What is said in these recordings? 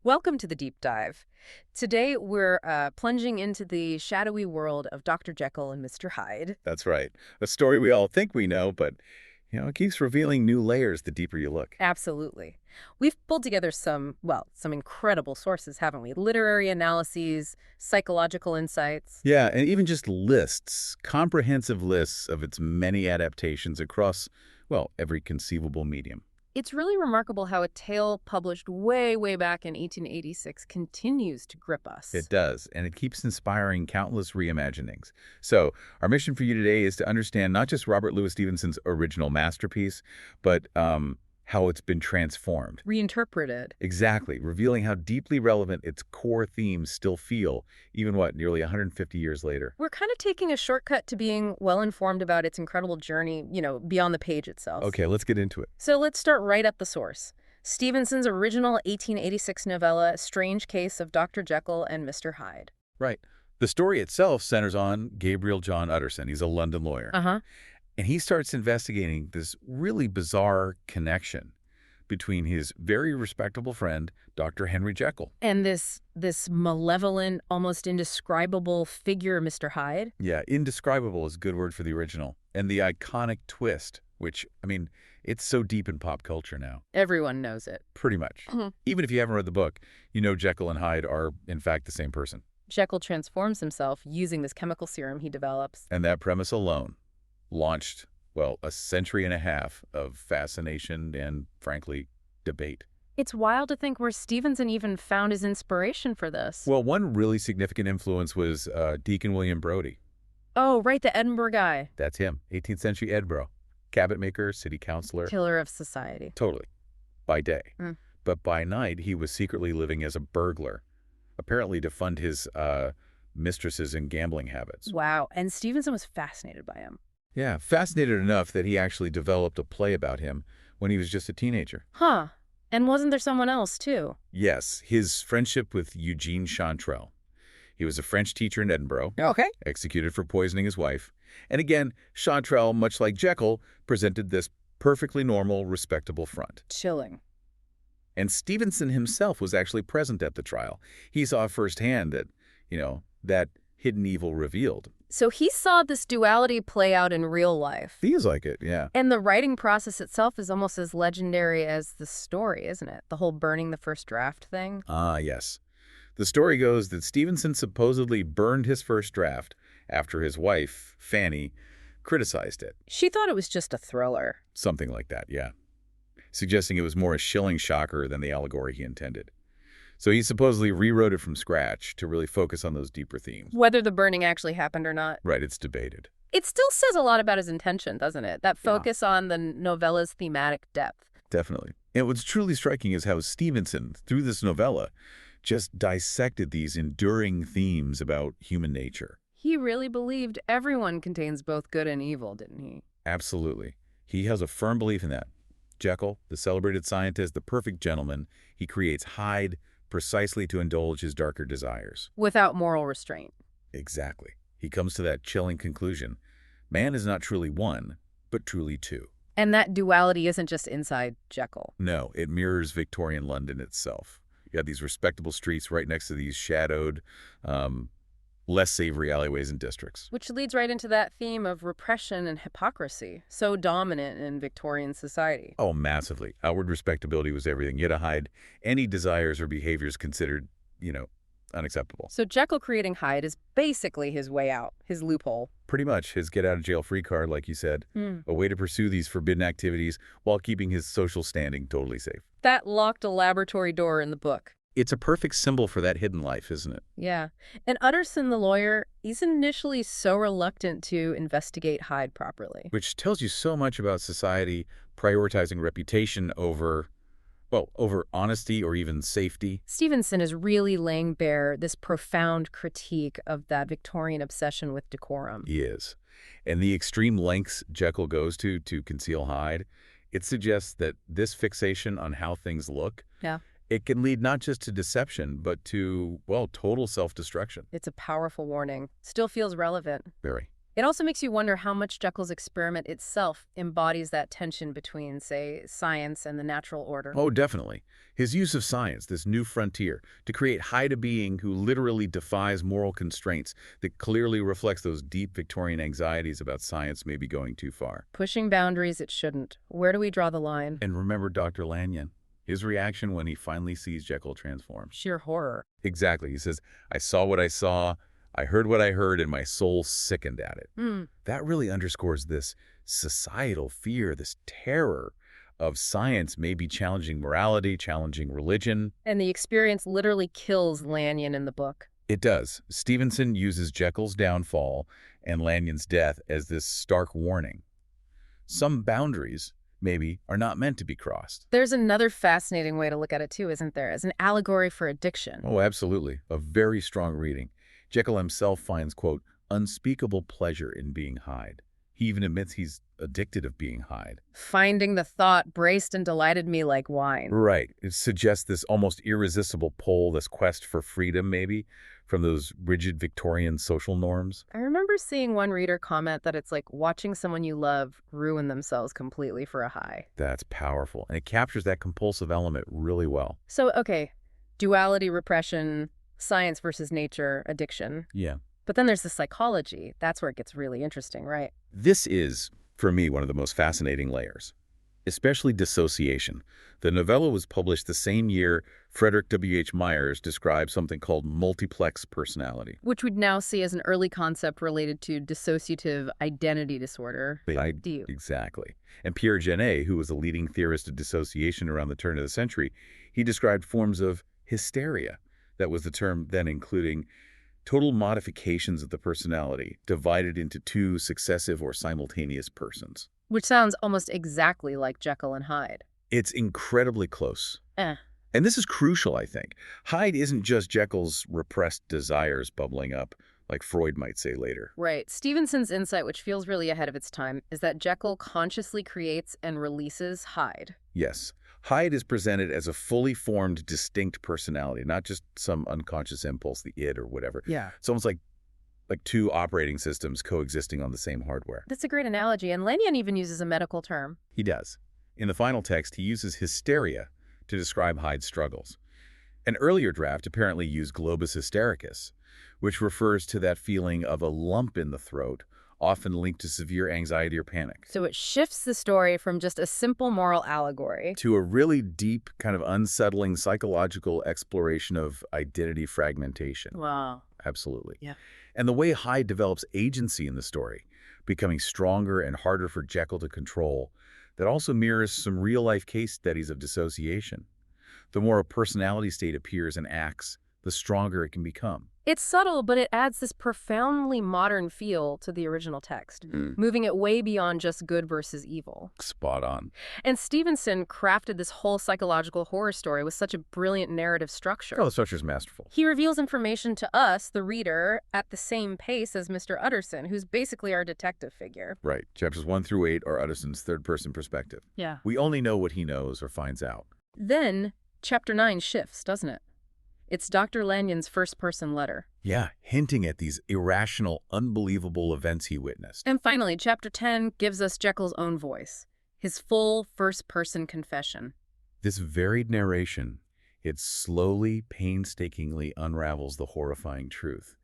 Welcome to the deep dive. Today we're plunging into the shadowy world of Dr. Jekyll and Mr. Hyde. That's right. A story we all think we know, but, it keeps revealing new layers the deeper you look. Absolutely. We've pulled together some incredible sources, haven't we? Literary analyses, psychological insights. Yeah, and even just lists, comprehensive lists of its many adaptations across, every conceivable medium. It's really remarkable how a tale published way, way back in 1886 continues to grip us. It does, and it keeps inspiring countless reimaginings. So, our mission for you today is to understand not just Robert Louis Stevenson's original masterpiece, but how it's been transformed. Reinterpreted. Exactly, revealing how deeply relevant its core themes still feel, even nearly 150 years later. We're kind of taking a shortcut to being well-informed about its incredible journey, beyond the page itself. Okay, let's get into it. So let's start right at the source. Stevenson's original 1886 novella, Strange Case of Dr. Jekyll and Mr. Hyde. Right. The story itself centers on Gabriel John Utterson. He's a London lawyer. Uh-huh. And he starts investigating this really bizarre connection between his very respectable friend, Dr. Henry Jekyll. And this malevolent, almost indescribable figure, Mr. Hyde. Yeah, indescribable is a good word for the original. And the iconic twist, which, it's so deep in pop culture now. Everyone knows it. Pretty much. Even if you haven't read the book, you know Jekyll and Hyde are, in fact, the same person. Jekyll transforms himself using this chemical serum he develops. And that premise alone launched, a century and a half of fascination and, frankly, debate. It's wild to think where Stevenson even found his inspiration for this. Well, one really significant influence was Deacon William Brodie. Oh, right, the Edinburgh guy. That's him, 18th century Edinburgh. Cabinet maker, city councilor. Killer of society. Totally. By day. Mm. But by night, he was secretly living as a burglar, apparently to fund his mistresses and gambling habits. Wow, and Stevenson was fascinated by him. Yeah, fascinated enough that he actually developed a play about him when he was just a teenager. Huh. And wasn't there someone else, too? Yes, his friendship with Eugene Chantrel. He was a French teacher in Edinburgh. Okay. Executed for poisoning his wife. And again, Chantrel, much like Jekyll, presented this perfectly normal, respectable front. Chilling. And Stevenson himself was actually present at the trial. He saw firsthand that, that hidden evil revealed. So he saw this duality play out in real life. Feels like it, yeah. And the writing process itself is almost as legendary as the story, isn't it? The whole burning the first draft thing. Ah, yes. The story goes that Stevenson supposedly burned his first draft after his wife, Fanny, criticized it. She thought it was just a thriller. Something like that, yeah. Suggesting it was more a shilling shocker than the allegory he intended. So he supposedly rewrote it from scratch to really focus on those deeper themes. Whether the burning actually happened or not. Right, it's debated. It still says a lot about his intention, doesn't it? That focus on the novella's thematic depth. Definitely. And what's truly striking is how Stevenson, through this novella, just dissected these enduring themes about human nature. He really believed everyone contains both good and evil, didn't he? Absolutely. He has a firm belief in that. Jekyll, the celebrated scientist, the perfect gentleman, he creates Hyde precisely to indulge his darker desires. Without moral restraint. Exactly. He comes to that chilling conclusion. Man is not truly one, but truly two. And that duality isn't just inside Jekyll. No, it mirrors Victorian London itself. You got these respectable streets right next to these shadowed, less savory alleyways and districts. Which leads right into that theme of repression and hypocrisy, so dominant in Victorian society. Oh, massively. Outward respectability was everything. You had to hide any desires or behaviors considered, unacceptable. So Jekyll creating Hyde is basically his way out, his loophole. Pretty much his get-out-of-jail-free card, like you said. A way to pursue these forbidden activities while keeping his social standing totally safe. That locked a laboratory door in the book. It's a perfect symbol for that hidden life, isn't it? Yeah. And Utterson, the lawyer, he's initially so reluctant to investigate Hyde properly. Which tells you so much about society prioritizing reputation over honesty or even safety. Stevenson is really laying bare this profound critique of that Victorian obsession with decorum. He is. And the extreme lengths Jekyll goes to conceal Hyde, it suggests that this fixation on how things look, it can lead not just to deception, but to, total self-destruction. It's a powerful warning. Still feels relevant. Very. It also makes you wonder how much Jekyll's experiment itself embodies that tension between, say, science and the natural order. Oh, definitely. His use of science, this new frontier, to create Hyde a being who literally defies moral constraints that clearly reflects those deep Victorian anxieties about science maybe going too far. Pushing boundaries it shouldn't. Where do we draw the line? And remember Dr. Lanyon, his reaction when he finally sees Jekyll transform. Sheer horror. Exactly. He says, I saw what I saw, I heard what I heard, and my soul sickened at it. That really underscores this societal fear, this terror of science maybe challenging morality, challenging religion. And the experience literally kills Lanyon in the book. It does. Stevenson uses Jekyll's downfall and Lanyon's death as this stark warning. Some boundaries, maybe, are not meant to be crossed. There's another fascinating way to look at it too, isn't there? As an allegory for addiction. Oh, absolutely. A very strong reading. Jekyll himself finds, quote, unspeakable pleasure in being Hyde. He even admits he's addicted of being Hyde. Finding the thought braced and delighted me like wine. Right. It suggests this almost irresistible pull, this quest for freedom, maybe, from those rigid Victorian social norms. I remember seeing one reader comment that it's like watching someone you love ruin themselves completely for a high. That's powerful. And it captures that compulsive element really well. So, okay, duality, repression, science versus nature, addiction. Yeah. But then there's the psychology. That's where it gets really interesting, right? This is, for me, one of the most fascinating layers, especially dissociation. The novella was published the same year Frederick W.H. Myers described something called multiplex personality. Which we'd now see as an early concept related to dissociative identity disorder. Exactly. And Pierre Genet, who was a leading theorist of dissociation around the turn of the century, he described forms of hysteria. That was the term then including total modifications of the personality divided into two successive or simultaneous persons. Which sounds almost exactly like Jekyll and Hyde. It's incredibly close. Eh. And this is crucial, I think. Hyde isn't just Jekyll's repressed desires bubbling up, like Freud might say later. Right. Stevenson's insight, which feels really ahead of its time, is that Jekyll consciously creates and releases Hyde. Yes. Hyde is presented as a fully formed, distinct personality, not just some unconscious impulse, the id or whatever. Yeah. It's almost like two operating systems coexisting on the same hardware. That's a great analogy, and Lanyon even uses a medical term. He does. In the final text, he uses hysteria to describe Hyde's struggles. An earlier draft apparently used globus hystericus, which refers to that feeling of a lump in the throat, often linked to severe anxiety or panic. So it shifts the story from just a simple moral allegory to a really deep, kind of unsettling psychological exploration of identity fragmentation. Wow. Absolutely. Yeah. And the way Hyde develops agency in the story, becoming stronger and harder for Jekyll to control, that also mirrors some real-life case studies of dissociation. The more a personality state appears and acts, the stronger it can become. It's subtle, but it adds this profoundly modern feel to the original text, moving it way beyond just good versus evil. Spot on. And Stevenson crafted this whole psychological horror story with such a brilliant narrative structure. Oh, the structure's masterful. He reveals information to us, the reader, at the same pace as Mr. Utterson, who's basically our detective figure. Right. Chapters 1 through 8 are Utterson's third-person perspective. Yeah. We only know what he knows or finds out. Then, Chapter 9 shifts, doesn't it? It's Dr. Lanyon's first-person letter. Yeah, hinting at these irrational, unbelievable events he witnessed. And finally, Chapter 10 gives us Jekyll's own voice, his full first-person confession. This varied narration, it slowly, painstakingly unravels the horrifying truth.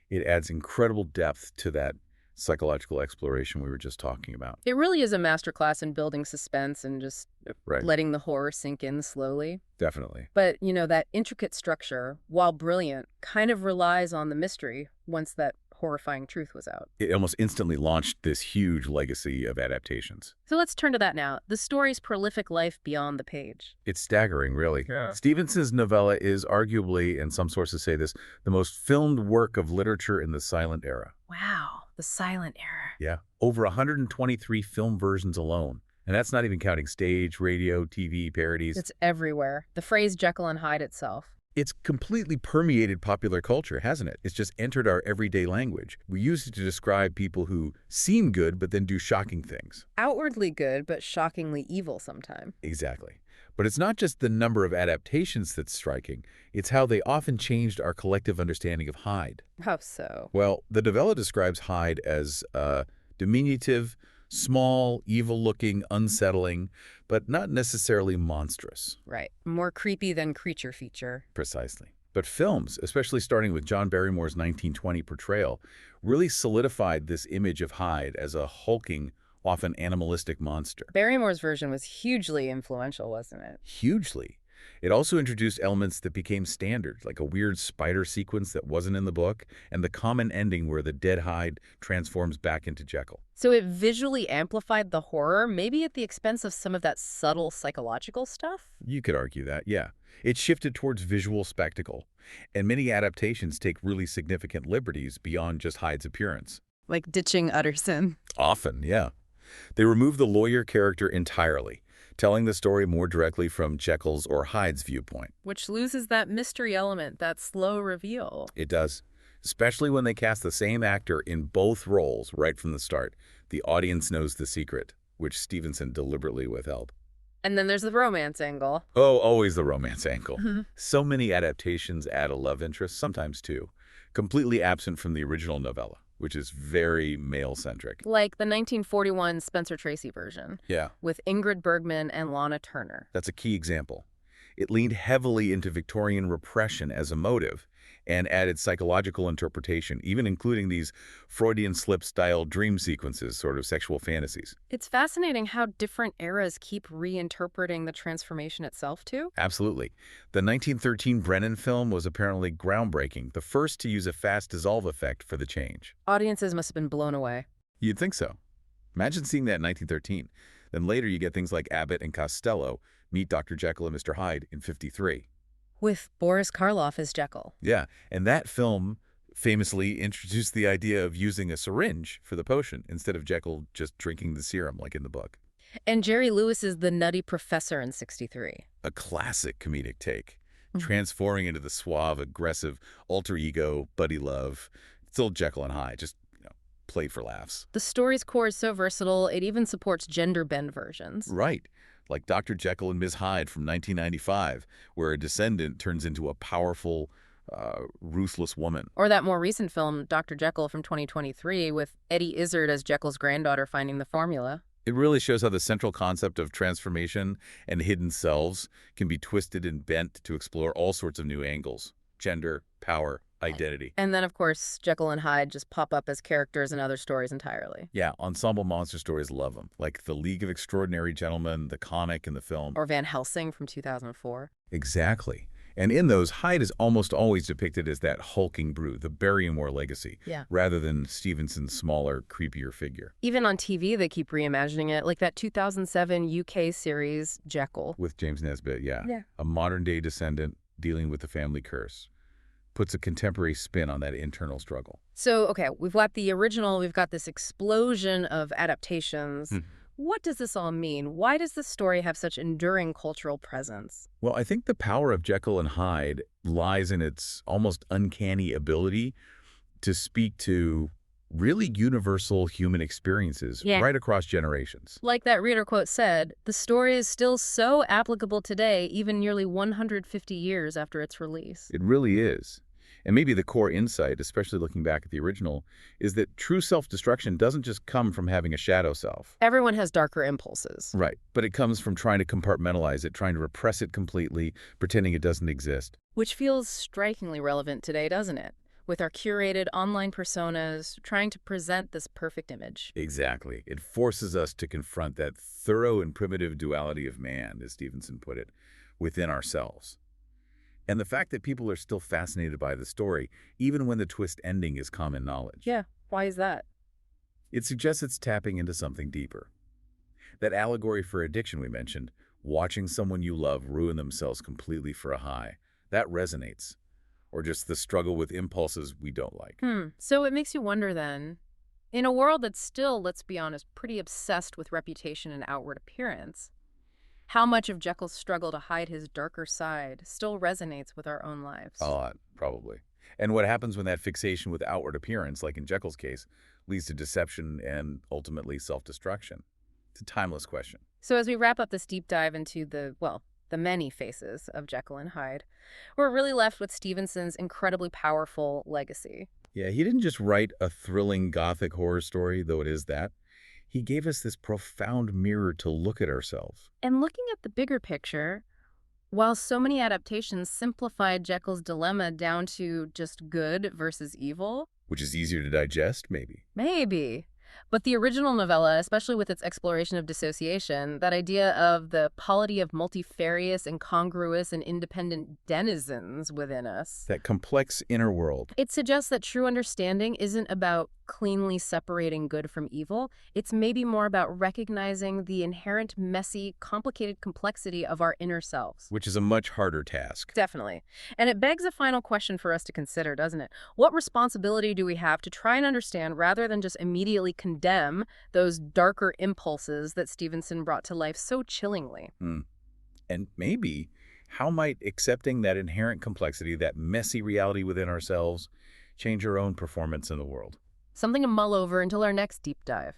It adds incredible depth to that psychological exploration we were just talking about. It really is a masterclass in building suspense and just letting the horror sink in slowly. Definitely. But, that intricate structure, while brilliant, kind of relies on the mystery once that horrifying truth was out. It almost instantly launched this huge legacy of adaptations. So let's turn to that now. The story's prolific life beyond the page. It's staggering, really. Yeah. Stevenson's novella is arguably, and some sources say this, the most filmed work of literature in the silent era. Wow, the silent era. Yeah, over 123 film versions alone. And that's not even counting stage, radio, TV, parodies. It's everywhere. The phrase Jekyll and Hyde itself. It's completely permeated popular culture, hasn't it? It's just entered our everyday language. We use it to describe people who seem good but then do shocking things. Outwardly good, but shockingly evil sometimes. Exactly. But it's not just the number of adaptations that's striking, it's how they often changed our collective understanding of Hyde. How so? Well, the novella describes Hyde as diminutive, small, evil-looking, unsettling, but not necessarily monstrous. Right. More creepy than creature feature. Precisely. But films, especially starting with John Barrymore's 1920 portrayal, really solidified this image of Hyde as a hulking, often animalistic monster. Barrymore's version was hugely influential, wasn't it? Hugely. It also introduced elements that became standard, like a weird spider sequence that wasn't in the book, and the common ending where the dead Hyde transforms back into Jekyll. So it visually amplified the horror, maybe at the expense of some of that subtle psychological stuff? You could argue that, yeah. It shifted towards visual spectacle, and many adaptations take really significant liberties beyond just Hyde's appearance. Like ditching Utterson. Often, yeah. They remove the lawyer character entirely, telling the story more directly from Jekyll's or Hyde's viewpoint. Which loses that mystery element, that slow reveal. It does, especially when they cast the same actor in both roles right from the start. The audience knows the secret, which Stevenson deliberately withheld. And then there's the romance angle. Oh, always the romance angle. So many adaptations add a love interest, sometimes two, completely absent from the original novella, which is very male-centric. Like the 1941 Spencer Tracy version. Yeah. With Ingrid Bergman and Lana Turner. That's a key example. It leaned heavily into Victorian repression as a motive and added psychological interpretation, even including these Freudian slip-style dream sequences, sort of sexual fantasies. It's fascinating how different eras keep reinterpreting the transformation itself, too. Absolutely. The 1913 Brennan film was apparently groundbreaking, the first to use a fast dissolve effect for the change. Audiences must have been blown away. You'd think so. Imagine seeing that in 1913. Then later you get things like Abbott and Costello meet Dr. Jekyll and Mr. Hyde in '53. With Boris Karloff as Jekyll. Yeah, and that film famously introduced the idea of using a syringe for the potion instead of Jekyll just drinking the serum like in the book. And Jerry Lewis is the nutty professor in '63. A classic comedic take, transforming into the suave, aggressive alter ego, buddy love. Still Jekyll and Hyde, just played for laughs. The story's core is so versatile, it even supports gender-bend versions. Right. Like Dr. Jekyll and Ms. Hyde from 1995, where a descendant turns into a powerful, ruthless woman. Or that more recent film, Dr. Jekyll from 2023, with Eddie Izzard as Jekyll's granddaughter finding the formula. It really shows how the central concept of transformation and hidden selves can be twisted and bent to explore all sorts of new angles. Gender, power, identity. And then, of course, Jekyll and Hyde just pop up as characters in other stories entirely. Yeah, ensemble monster stories love them, like The League of Extraordinary Gentlemen, the comic and the film. Or Van Helsing from 2004. Exactly. And in those, Hyde is almost always depicted as that hulking brute, the Barrymore legacy, rather than Stevenson's smaller, creepier figure. Even on TV, they keep reimagining it, like that 2007 UK series, Jekyll. With James Nesbitt, yeah. A modern-day descendant dealing with the family curse. Puts a contemporary spin on that internal struggle. So, okay, we've got the original, we've got this explosion of adaptations. What does this all mean? Why does this story have such enduring cultural presence? Well, I think the power of Jekyll and Hyde lies in its almost uncanny ability to speak to really universal human experiences right across generations. Like that reader quote said, the story is still so applicable today, even nearly 150 years after its release. It really is. And maybe the core insight, especially looking back at the original, is that true self-destruction doesn't just come from having a shadow self. Everyone has darker impulses. Right. But it comes from trying to compartmentalize it, trying to repress it completely, pretending it doesn't exist. Which feels strikingly relevant today, doesn't it? With our curated online personas, trying to present this perfect image. Exactly. It forces us to confront that thorough and primitive duality of man, as Stevenson put it, within ourselves. And the fact that people are still fascinated by the story, even when the twist ending is common knowledge. Yeah, why is that? It suggests it's tapping into something deeper. That allegory for addiction we mentioned, watching someone you love ruin themselves completely for a high, that resonates. Or just the struggle with impulses we don't like. So it makes you wonder then, in a world that's still, let's be honest, pretty obsessed with reputation and outward appearance, how much of Jekyll's struggle to hide his darker side still resonates with our own lives? A lot, probably. And what happens when that fixation with outward appearance, like in Jekyll's case, leads to deception and ultimately self-destruction? It's a timeless question. So as we wrap up this deep dive into the, the many faces of Jekyll and Hyde, we're really left with Stevenson's incredibly powerful legacy. Yeah, he didn't just write a thrilling gothic horror story, though it is that. He gave us this profound mirror to look at ourselves, And looking at the bigger picture, while so many adaptations simplified Jekyll's dilemma down to just good versus evil, which is easier to digest, maybe. maybe. But the original novella, especially with its exploration of dissociation, that idea of the polity of multifarious, incongruous, and independent denizens within us, That complex inner world. it suggests that true understanding isn't about cleanly separating good from evil. It's maybe more about recognizing the inherent, messy, complicated complexity of our inner selves. Which is a much harder task. Definitely. And it begs a final question for us to consider, doesn't it? What responsibility do we have to try and understand rather than just immediately condemn those darker impulses that Stevenson brought to life so chillingly? And maybe, how might accepting that inherent complexity, that messy reality within ourselves, change our own performance in the world? Something to mull over until our next deep dive.